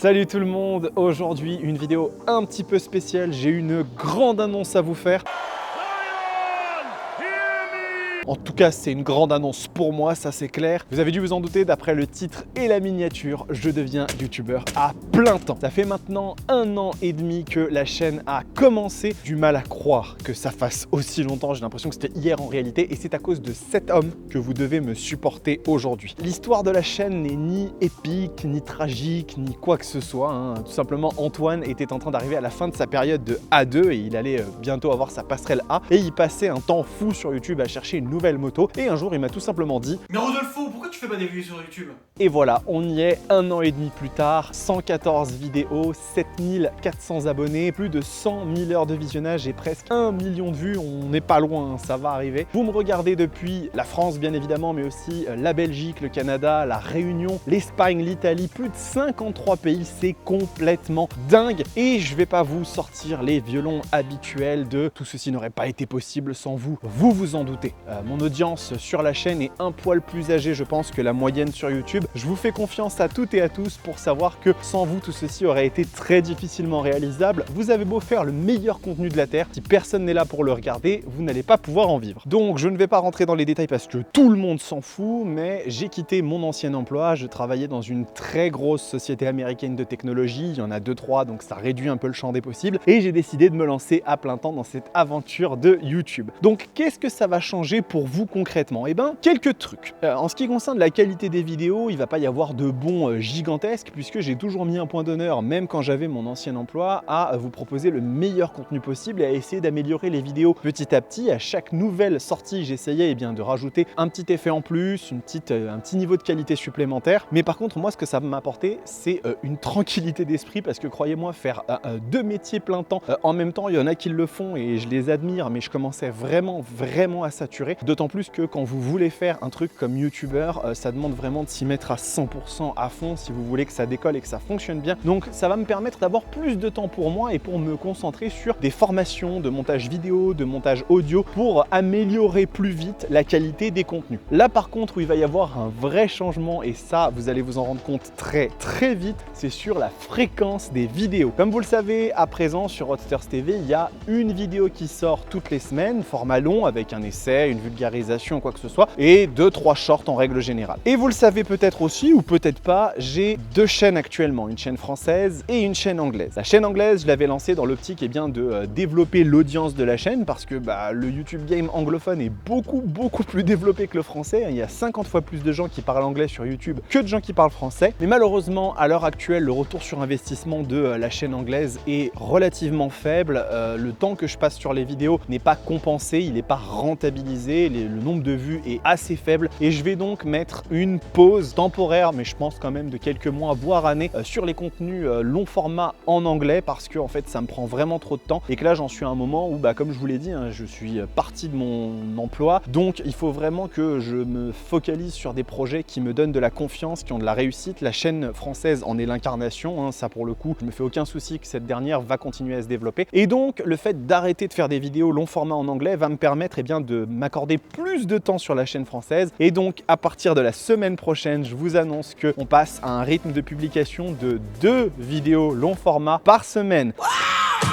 Salut tout le monde, aujourd'hui une vidéo un petit peu spéciale, j'ai une grande annonce à vous faire. En tout cas, c'est une grande annonce pour moi, ça c'est clair. Vous avez dû vous en douter, d'après le titre et la miniature, je deviens youtubeur à plein temps. Ça fait maintenant 1 an et demi que la chaîne a commencé. Du mal à croire que ça fasse aussi longtemps, j'ai l'impression que c'était hier en réalité. Et c'est à cause de cet homme que vous devez me supporter aujourd'hui. L'histoire de la chaîne n'est ni épique, ni tragique, ni quoi que ce soit, hein. Tout simplement, Antoine était en train d'arriver à la fin de sa période de A2 et il allait bientôt avoir sa passerelle A. Et il passait un temps fou sur YouTube à chercher une nouvelle moto, et un jour il m'a tout simplement dit: mais Rodolfo, pourquoi tu fais pas des vidéos sur YouTube? Et voilà, on y est 1 an et demi plus tard, 114 vidéos, 7400 abonnés, plus de 100 000 heures de visionnage et presque 1 million de vues. On n'est pas loin, ça va arriver. Vous me regardez depuis la France bien évidemment, mais aussi la Belgique, le Canada, la Réunion, l'Espagne, l'Italie, plus de 53 pays, c'est complètement dingue. Et je vais pas vous sortir les violons habituels de tout ceci n'aurait pas été possible sans vous, vous vous en doutez. Mon audience sur la chaîne est un poil plus âgée, je pense, que la moyenne sur YouTube. Je vous fais confiance à toutes et à tous pour savoir que sans vous, tout ceci aurait été très difficilement réalisable. Vous avez beau faire le meilleur contenu de la Terre, si personne n'est là pour le regarder, vous n'allez pas pouvoir en vivre. Donc je ne vais pas rentrer dans les détails parce que tout le monde s'en fout, mais j'ai quitté mon ancien emploi. Je travaillais dans une très grosse société américaine de technologie, il y en a 2-3, donc ça réduit un peu le champ des possibles, et j'ai décidé de me lancer à plein temps dans cette aventure de YouTube. Donc qu'est-ce que ça va changer pour vous concrètement? Eh bien, quelques trucs. En ce qui concerne la qualité des vidéos, il va pas y avoir de bons gigantesques, puisque j'ai toujours mis un point d'honneur, même quand j'avais mon ancien emploi, à vous proposer le meilleur contenu possible et à essayer d'améliorer les vidéos petit à petit. À chaque nouvelle sortie, j'essayais de rajouter un petit effet en plus, un petit niveau de qualité supplémentaire. Mais par contre, moi, ce que ça m'a apporté, c'est une tranquillité d'esprit, parce que croyez-moi, faire 2 métiers plein temps en même temps, il y en a qui le font et je les admire, mais je commençais vraiment à saturer. D'autant plus que quand vous voulez faire un truc comme youtubeur, ça demande vraiment de s'y mettre à 100% à fond si vous voulez que ça décolle et que ça fonctionne bien. Donc ça va me permettre d'avoir plus de temps pour moi et pour me concentrer sur des formations de montage vidéo, de montage audio, pour améliorer plus vite la qualité des contenus. Là par contre où il va y avoir un vrai changement, et ça vous allez vous en rendre compte très vite, c'est sur la fréquence des vidéos. Comme vous le savez, à présent sur Roadsters TV, il y a une vidéo qui sort toutes les semaines, format long avec un essai, une vulgarisation, quoi que ce soit, et 2-3 shorts en règle générale. Et vous le savez peut-être aussi, ou peut-être pas, j'ai 2 chaînes actuellement, une chaîne française et une chaîne anglaise. La chaîne anglaise, je l'avais lancée dans l'optique de développer l'audience de la chaîne, parce que le YouTube game anglophone est beaucoup plus développé que le français. Il y a 50 fois plus de gens qui parlent anglais sur YouTube que de gens qui parlent français. Mais malheureusement, à l'heure actuelle, le retour sur investissement de la chaîne anglaise est relativement faible. Le temps que je passe sur les vidéos n'est pas compensé, il n'est pas rentabilisé, le nombre de vues est assez faible, et je vais donc mettre une pause temporaire, mais je pense quand même de quelques mois voire années, sur les contenus long format en anglais, parce que en fait ça me prend vraiment trop de temps et que là j'en suis à un moment où comme je vous l'ai dit, je suis parti de mon emploi, donc il faut vraiment que je me focalise sur des projets qui me donnent de la confiance, qui ont de la réussite. La chaîne française en est l'incarnation, ça pour le coup je me fais aucun souci que cette dernière va continuer à se développer, et donc le fait d'arrêter de faire des vidéos long format en anglais va me permettre de m'accorder plus de temps sur la chaîne française. Et donc à partir de la semaine prochaine, je vous annonce qu'on passe à un rythme de publication de 2 vidéos long format par semaine.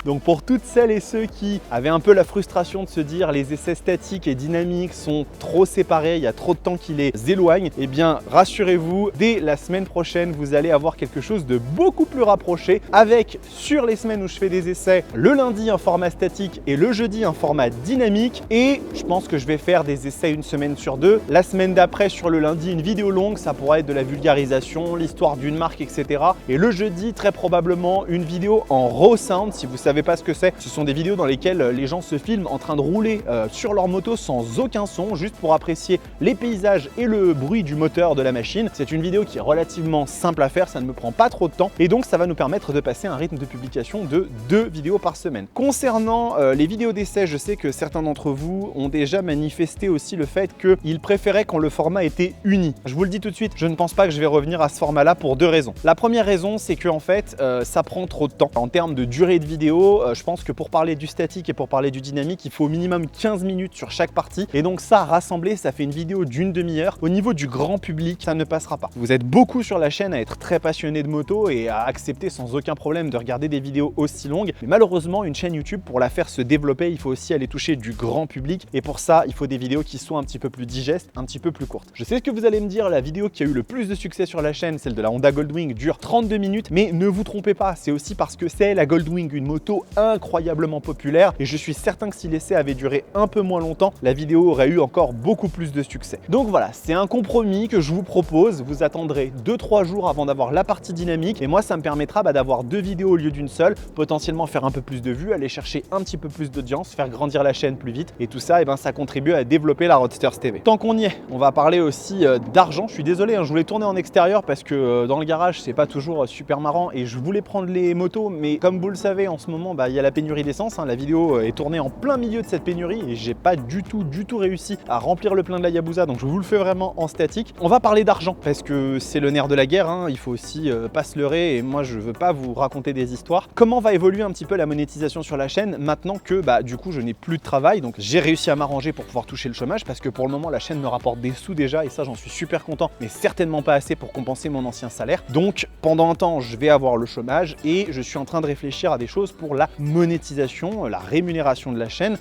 Donc pour toutes celles et ceux qui avaient un peu la frustration de se dire les essais statiques et dynamiques sont trop séparés, il y a trop de temps qui les éloigne, eh bien rassurez-vous, dès la semaine prochaine, vous allez avoir quelque chose de beaucoup plus rapproché, avec, sur les semaines où je fais des essais, le lundi un format statique et le jeudi un format dynamique. Et je pense que je vais faire des essais une semaine sur 2. La semaine d'après, sur le lundi, une vidéo longue, ça pourrait être de la vulgarisation, l'histoire d'une marque, etc. Et le jeudi, très probablement, une vidéo en raw sound. Si vous savez pas ce que c'est, ce sont des vidéos dans lesquelles les gens se filment en train de rouler sur leur moto sans aucun son, juste pour apprécier les paysages et le bruit du moteur de la machine. C'est une vidéo qui est relativement simple à faire, ça ne me prend pas trop de temps, et donc ça va nous permettre de passer à un rythme de publication de 2 vidéos par semaine. Concernant les vidéos d'essai, je sais que certains d'entre vous ont déjà manifesté aussi le fait qu'ils préféraient quand le format était uni. Je vous le dis tout de suite, je ne pense pas que je vais revenir à ce format-là pour 2 raisons. La première raison, c'est que en fait, ça prend trop de temps. En termes de durée de vidéo, vidéo, je pense que pour parler du statique et pour parler du dynamique, il faut au minimum 15 minutes sur chaque partie. Et donc ça, rassemblé, ça fait une vidéo d'une demi-heure. Au niveau du grand public, ça ne passera pas. Vous êtes beaucoup sur la chaîne à être très passionné de moto et à accepter sans aucun problème de regarder des vidéos aussi longues. Mais malheureusement, une chaîne YouTube, pour la faire se développer, il faut aussi aller toucher du grand public. Et pour ça, il faut des vidéos qui soient un petit peu plus digestes, un petit peu plus courtes. Je sais ce que vous allez me dire, la vidéo qui a eu le plus de succès sur la chaîne, celle de la Honda Goldwing, dure 32 minutes. Mais ne vous trompez pas, c'est aussi parce que c'est la Goldwing, une moto incroyablement populaire. Et je suis certain que si l'essai avait duré un peu moins longtemps, la vidéo aurait eu encore beaucoup plus de succès. Donc voilà, c'est un compromis que je vous propose. Vous attendrez 2-3 jours avant d'avoir la partie dynamique. Et moi, ça me permettra d'avoir 2 vidéos au lieu d'une seule, potentiellement faire un peu plus de vues, aller chercher un petit peu plus d'audience, faire grandir la chaîne plus vite. Et tout ça, ça contribue à développer la Roadsters TV. Tant qu'on y est, on va parler aussi d'argent. Je suis désolé, je voulais tourner en extérieur parce que dans le garage, c'est pas toujours super marrant et je voulais prendre les motos. Mais comme vous le savez, en ce moment, il y a la pénurie d'essence. La vidéo est tournée en plein milieu de cette pénurie et j'ai pas du tout réussi à remplir le plein de la Hayabusa. Donc je vous le fais vraiment en statique. On va parler d'argent parce que c'est le nerf de la guerre. Il faut aussi pas se leurrer et moi je veux pas vous raconter des histoires. Comment va évoluer un petit peu la monétisation sur la chaîne maintenant que du coup je n'ai plus de travail. Donc j'ai réussi à m'arranger pour pouvoir toucher le chômage parce que pour le moment la chaîne me rapporte des sous déjà et ça j'en suis super content, mais certainement pas assez pour compenser mon ancien salaire. Donc pendant un temps je vais avoir le chômage et je suis en train de réfléchir à des choses pour la monétisation, la rémunération de la chaîne.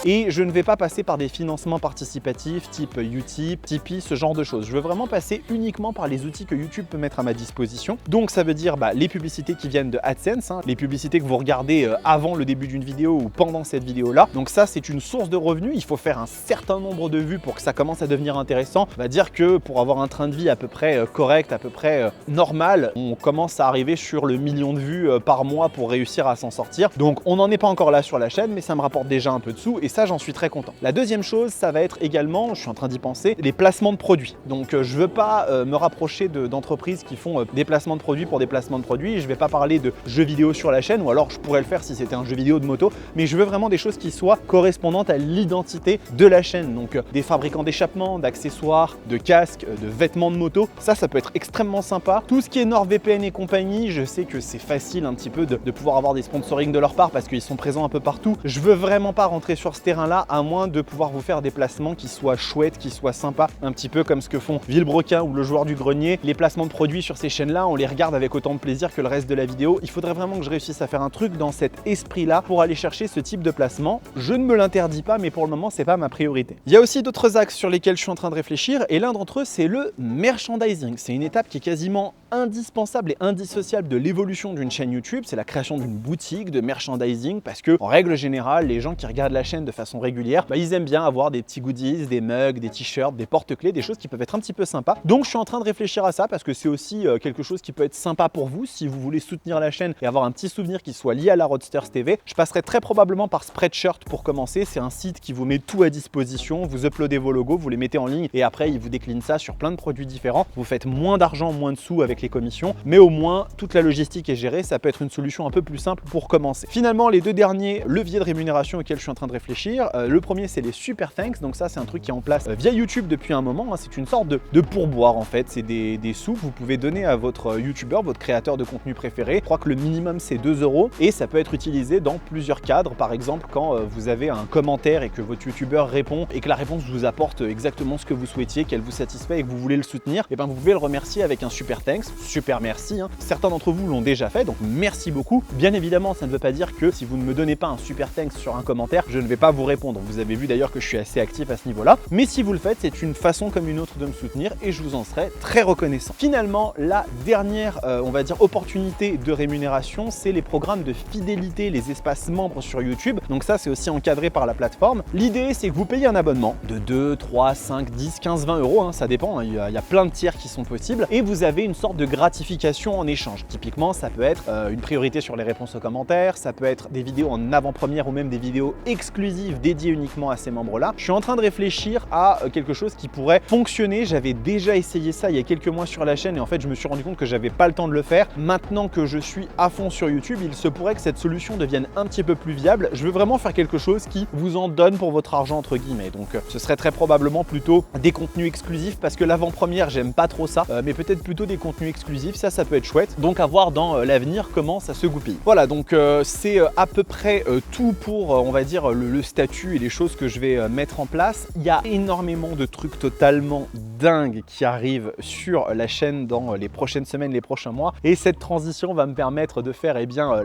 Et je ne vais pas passer par des financements participatifs type Utip, Tipeee, ce genre de choses. Je veux vraiment passer uniquement par les outils que YouTube peut mettre à ma disposition. Donc ça veut dire les publicités qui viennent de AdSense, les publicités que vous regardez avant le début d'une vidéo ou pendant cette vidéo-là. Donc ça, c'est une source de revenus. Il faut faire un certain nombre de vues pour que ça commence à devenir intéressant. On va dire que pour avoir un train de vie à peu près correct, à peu près normal, on commence à arriver sur le 1 million de vues par mois pour réussir à s'en sortir. Donc on n'en est pas encore là sur la chaîne, mais ça me rapporte déjà un peu de sous et ça, j'en suis très content. La deuxième chose, ça va être également, je suis en train d'y penser, les placements de produits. Donc je veux pas me rapprocher d'entreprises qui font des placements de produits pour des placements de produits. Je vais pas parler de jeux vidéo sur la chaîne, ou alors je pourrais le faire si c'était un jeu vidéo de moto, mais je veux vraiment des choses qui soient correspondantes à l'identité de la chaîne. Donc des fabricants d'échappements, d'accessoires, de casques, de vêtements de moto. Ça peut être extrêmement sympa. Tout ce qui est NordVPN et compagnie, je sais que c'est facile un petit peu de pouvoir avoir des sponsorings de leur part parce qu'ils sont présents un peu partout. Je veux vraiment pas rentrer sur ce terrain-là à moins de pouvoir vous faire des placements qui soient chouettes, qui soient sympas, un petit peu comme ce que font Villebrequin ou le joueur du grenier. Les placements de produits sur ces chaînes-là, on les regarde avec autant de plaisir que le reste de la vidéo. Il faudrait vraiment que je réussisse à faire un truc dans cet esprit-là pour aller chercher ce type de placement. Je ne me l'interdis pas, mais pour le moment, c'est pas ma priorité. Il y a aussi d'autres axes sur lesquels je suis en train de réfléchir et l'un d'entre eux, c'est le merchandising. C'est une étape qui est quasiment indispensable et indissociable de l'évolution d'une chaîne YouTube. C'est la création d'une boutique de merchandising parce que, en règle générale, les gens qui regardent la chaîne de façon régulière, ils aiment bien avoir des petits goodies, des mugs, des t-shirts, des porte-clés, des choses qui peuvent être un petit peu sympas. Donc je suis en train de réfléchir à ça parce que c'est aussi quelque chose qui peut être sympa pour vous si vous voulez soutenir la chaîne et avoir un petit souvenir qui soit lié à la Roadsters TV. Je passerai très probablement par Spreadshirt pour commencer. C'est un site qui vous met tout à disposition. Vous uploadez vos logos, vous les mettez en ligne et après il vous décline ça sur plein de produits différents. Vous faites moins d'argent, moins de sous avec les commissions, mais au moins toute la logistique est gérée. Ça peut être une solution un peu plus simple pour commencer. Finalement, les deux derniers leviers de rémunération auxquels je suis en train de réfléchir, le premier c'est les super thanks. Donc ça, c'est un truc qui est en place via YouTube depuis un moment. C'est une sorte de pourboire en fait. C'est des sous que vous pouvez donner à votre YouTuber, votre créateur de contenu préféré. Je crois que le minimum c'est 2 € et ça peut être utilisé dans plusieurs cadres. Par exemple, quand vous avez un commentaire et que votre YouTuber répond et que la réponse vous apporte exactement ce que vous souhaitiez, qu'elle vous satisfait et que vous voulez le soutenir, et vous pouvez le remercier avec un super thanks, super merci. Certains d'entre vous l'ont déjà fait, donc merci beaucoup. Bien évidemment, ça ne veut pas dire que si vous ne me donnez pas un super thanks sur un commentaire, je ne vais pas vous répondre. Vous avez vu d'ailleurs que je suis assez actif à ce niveau-là, mais si vous le faites, c'est une façon comme une autre de me soutenir et je vous en serai très reconnaissant. Finalement, la dernière, on va dire, opportunité de rémunération, c'est les programmes de fidélité, les espaces membres sur YouTube. Donc ça, c'est aussi encadré par la plateforme. L'idée, c'est que vous payez un abonnement de 2, 3, 5, 10, 15, 20 €, ça dépend, il y a plein de tiers qui sont possibles, et vous avez une sorte de gratification en échange. Typiquement, ça peut être une priorité sur les réponses aux commentaires, ça peut être des vidéos en avant-première ou même des vidéos exclusives exclusive dédiée uniquement à ces membres-là. Je suis en train de réfléchir à quelque chose qui pourrait fonctionner. J'avais déjà essayé ça il y a quelques mois sur la chaîne et en fait je me suis rendu compte que j'avais pas le temps de le faire. Maintenant que je suis à fond sur YouTube, il se pourrait que cette solution devienne un petit peu plus viable. Je veux vraiment faire quelque chose qui vous en donne pour votre argent entre guillemets. Donc ce serait très probablement plutôt des contenus exclusifs parce que l'avant-première j'aime pas trop ça, mais peut-être plutôt des contenus exclusifs, ça peut être chouette. Donc à voir dans l'avenir comment ça se goupille. Voilà, donc c'est à peu près tout pour on va dire le statut et les choses que je vais mettre en place. Il y a énormément de trucs totalement dingues qui arrivent sur la chaîne dans les prochaines semaines, les prochains mois, et cette transition va me permettre de faire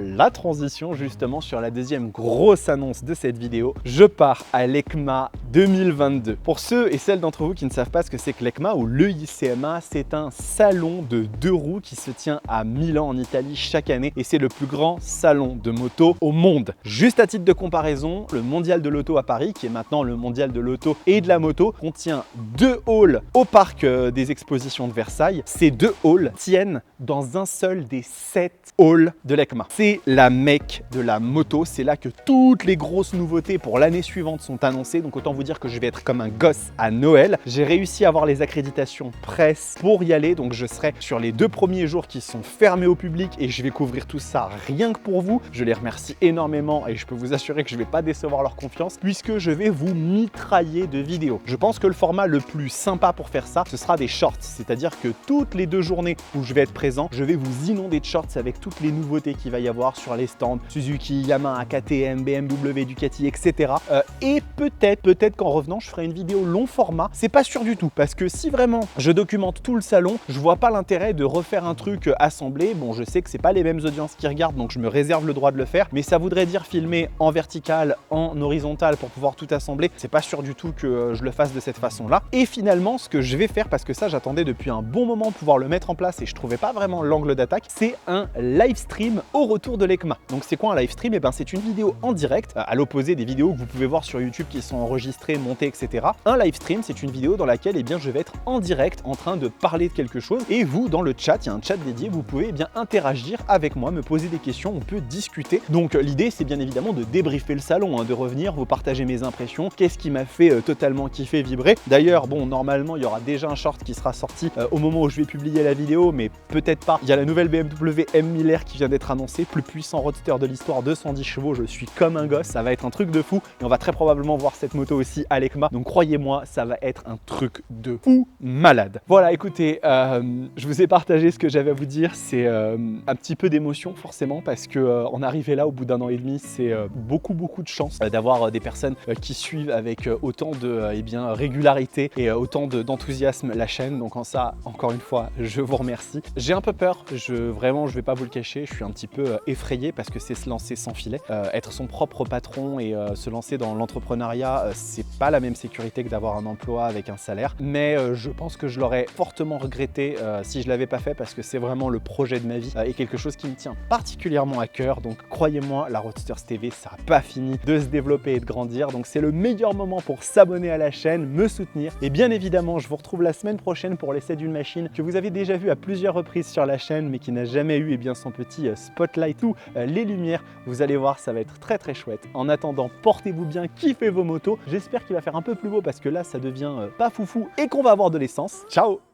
la transition justement sur la deuxième grosse annonce de cette vidéo. Je pars à l'EICMA 2022. Pour ceux et celles d'entre vous qui ne savent pas ce que c'est que l'EICMA ou l'EICMA, c'est un salon de deux roues qui se tient à Milan en Italie chaque année et c'est le plus grand salon de moto au monde. Juste à titre de comparaison, le mondial de l'auto à Paris, qui est maintenant le mondial de l'auto et de la moto, contient 2 halls au parc des expositions de Versailles. Ces 2 halls tiennent dans un seul des 7 halls de l'EICMA. C'est la Mecque de la moto, c'est là que toutes les grosses nouveautés pour l'année suivante sont annoncées, donc autant vous dire que je vais être comme un gosse à Noël. J'ai réussi à avoir les accréditations presse pour y aller, donc je serai sur les 2 premiers jours qui sont fermés au public et je vais couvrir tout ça rien que pour vous. Je les remercie énormément et je peux vous assurer que je ne vais pas décevoir leur confiance puisque je vais vous mitrailler de vidéos. Je pense que le format le plus sympa pour faire ça, ce sera des shorts, c'est-à-dire que toutes les 2 journées où je vais être présent, je vais vous inonder de shorts avec toutes les nouveautés qu'il va y avoir sur les stands Suzuki, Yamaha, KTM, BMW, Ducati, etc. Et peut-être qu'en revenant, je ferai une vidéo long format. C'est pas sûr du tout parce que si vraiment je documente tout le salon, je vois pas l'intérêt de refaire un truc assemblé. Bon, je sais que c'est pas les mêmes audiences qui regardent, donc je me réserve le droit de le faire, mais ça voudrait dire filmer en vertical, en horizontal pour pouvoir tout assembler. C'est pas sûr du tout que je le fasse de cette façon-là. Et finalement, ce que je vais faire, parce que ça, j'attendais depuis un bon moment pouvoir le mettre en place et je trouvais pas vraiment l'angle d'attaque, c'est un live stream au retour de l'EICMA. Donc c'est quoi un live stream? Et ben c'est une vidéo en direct, à l'opposé des vidéos que vous pouvez voir sur YouTube qui sont enregistrées, montées, etc. Un live stream, c'est une vidéo dans laquelle je vais être en direct en train de parler de quelque chose et vous, dans le chat, il y a un chat dédié, vous pouvez interagir avec moi, me poser des questions, on peut discuter. Donc l'idée, c'est bien évidemment de débriefer le salon, de revenir, vous partager mes impressions, qu'est-ce qui m'a fait totalement kiffer, vibrer. D'ailleurs, bon, normalement, il y aura déjà un short qui sera sorti au moment où je vais publier la vidéo, mais peut-être pas. Il y a la nouvelle BMW M1000R qui vient d'être annoncée, plus puissant roadster de l'histoire, 210 chevaux, je suis comme un gosse, ça va être un truc de fou et on va très probablement voir cette moto aussi à l'EICMA. Donc croyez-moi, ça va être un truc de fou malade. Voilà, écoutez, je vous ai partagé ce que j'avais à vous dire. C'est un petit peu d'émotion forcément parce que en arriver là au bout d'un an et demi, c'est beaucoup de chance d'avoir des personnes qui suivent avec autant de régularité et autant d'enthousiasme la chaîne. Donc en ça, encore une fois, je vous remercie. J'ai un peu peur, je vais pas vous le cacher, je suis un petit peu effrayé parce que c'est se lancer sans filet. Être son propre patron et se lancer dans l'entrepreneuriat, c'est pas la même sécurité que d'avoir un emploi avec un salaire. Mais je pense que je l'aurais fortement regretté si je l'avais pas fait parce que c'est vraiment le projet de ma vie et quelque chose qui me tient particulièrement à cœur. Donc croyez-moi, la Roadsters TV, ça n'a pas fini de se développer et de grandir. Donc c'est le meilleur moment pour s'abonner à la chaîne, me soutenir. Et bien évidemment, je vous retrouve la semaine prochaine pour l'essai d'une machine que vous avez déjà vu à plusieurs reprises sur la chaîne, mais qui n'a jamais eu son petit spotlight ou les lumières. Vous allez voir, ça va être très chouette. En attendant, portez-vous bien, kiffez vos motos. J'espère qu'il va faire un peu plus beau parce que là, ça devient pas foufou et qu'on va avoir de l'essence. Ciao!